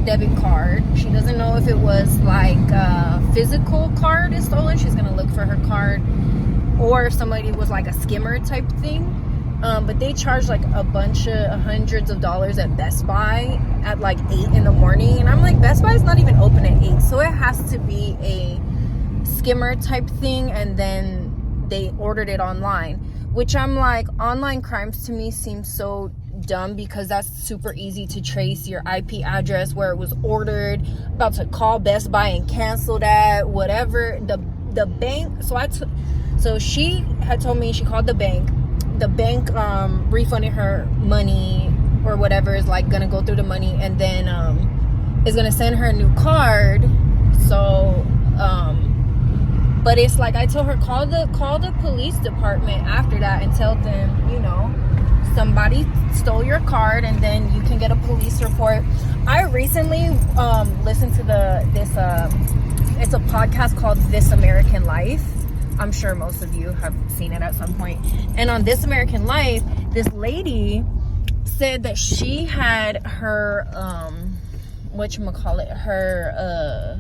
debit card. She doesn't know if it was like a physical card is stolen. She's gonna look for her card, or if somebody was like a skimmer type thing. But they charged like a bunch of hundreds of dollars at Best Buy at like 8 in the morning, and I'm like, Best Buy is not even open at 8, so it has to be a skimmer type thing. And then they ordered it online, which I'm like, online crimes to me seem so dumb, because that's super easy to trace your IP address, where it was ordered. About to call Best Buy and cancel that, whatever. The bank, so she had told me she called the bank refunded her money or whatever, is like gonna go through the money, and then is gonna send her a new card. So but it's like, I told her, call the police department after that and tell them, you know, somebody stole your card, and then you can get a police report. I recently listened to it's a podcast called This American Life. I'm sure most of you have seen it at some point. And on This American Life, this lady said that she had her her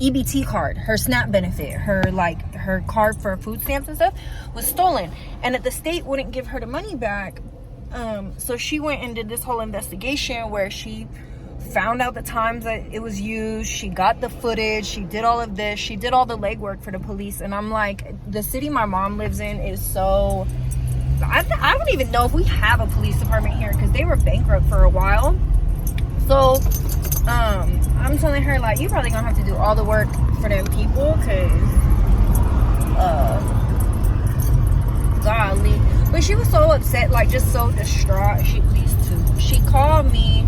EBT card, her SNAP benefit, her card for food stamps and stuff was stolen, and that the state wouldn't give her the money back. So she went and did this whole investigation where she found out the times that it was used. She got the footage. She did all of this. She did all the legwork for the police. And I'm like, the city my mom lives in is so... I don't even know if we have a police department here, because they were bankrupt for a while. So I'm telling her, like, you probably gonna have to do all the work for them people, because golly. But she was so upset, like, just so distraught. She called me,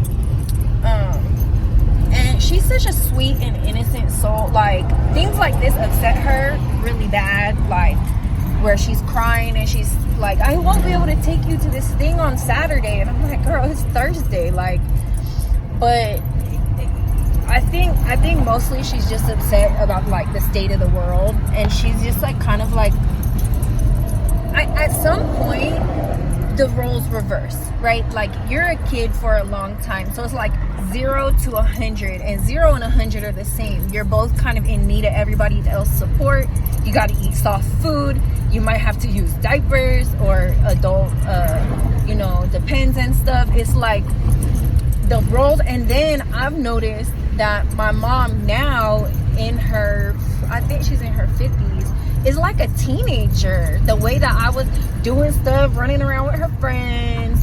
and she's such a sweet and innocent soul. Like, things like this upset her really bad, like where she's crying and she's like, I won't be able to take you to this thing on Saturday. And I'm like, girl, it's Thursday. Like, but I think mostly she's just upset about like the state of the world, and she's just like kind of like, at some point the roles reverse, right? Like, you're a kid for a long time, so it's like 0 to 100, and 0 and 100 are the same. You're both kind of in need of everybody else's support. You got to eat soft food. You might have to use diapers or adult depends and stuff. It's like the roles. And then I've noticed that my mom now, I think she's in her 50s, is like a teenager. The way that I was doing stuff, running around with her friends,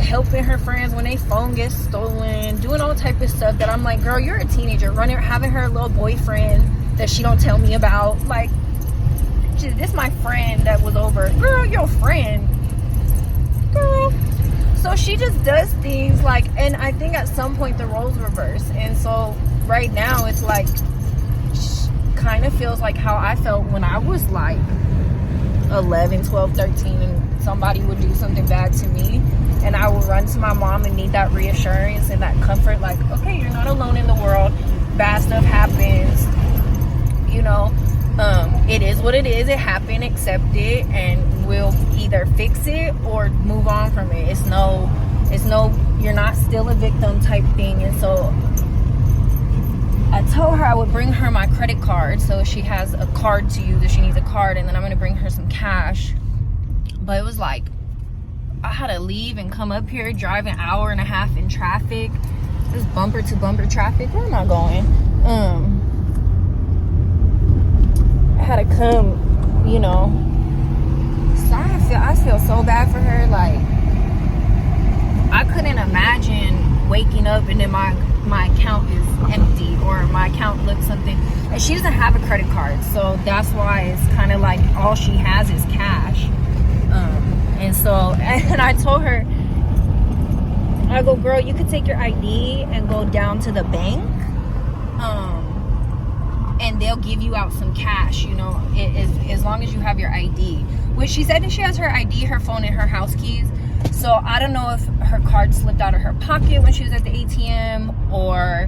helping her friends when their phone gets stolen, doing all type of stuff, that I'm like, girl, you're a teenager, having her little boyfriend that she don't tell me about. Like, this my friend that was over. Girl, your friend. Girl. So she just does things like, and I think at some point the roles reverse. And so right now it's like, kind of feels like how I felt when I was like 11, 12, 13, and somebody would do something bad to me, and I would run to my mom and need that reassurance and that comfort, like, okay, you're not alone in the world. Bad stuff happens, it is what it is. It happened, accept it, and we'll either fix it or move on from it. It's no you're not still a victim type thing. And so I told her I would bring her my credit card, so she has a card to use if she needs a card, and then I'm going to bring her some cash. But it was like, I had to leave and come up here, drive an hour and a half in traffic. This bumper to bumper traffic. Where am I going? I had to come, so I feel so bad for her. Like, I couldn't imagine waking up and then my account is empty, or my account looks something, and she doesn't have a credit card, so that's why it's kind of like all she has is cash. And I told her, I go, girl, you could take your ID and go down to the bank, and they'll give you out some cash, as long as you have your ID. Which she said that she has her ID, her phone, and her house keys. So I don't know if her card slipped out of her pocket when she was at the ATM, or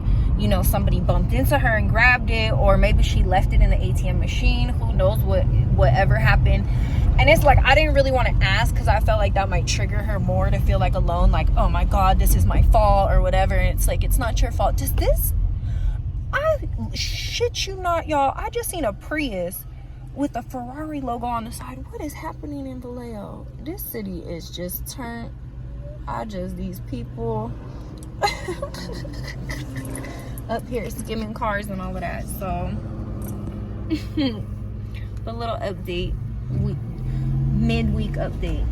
somebody bumped into her and grabbed it, or maybe she left it in the ATM machine. Who knows whatever happened. And it's like, I didn't really want to ask because I felt like that might trigger her more to feel like alone, like, oh my God, this is my fault or whatever. And it's like, it's not your fault. Just this, I shit you not, y'all. I just seen a Prius with a Ferrari logo on the side. What is happening in Vallejo? This city is just turned. These people up here skimming cars and all of that. So, a little update, midweek update.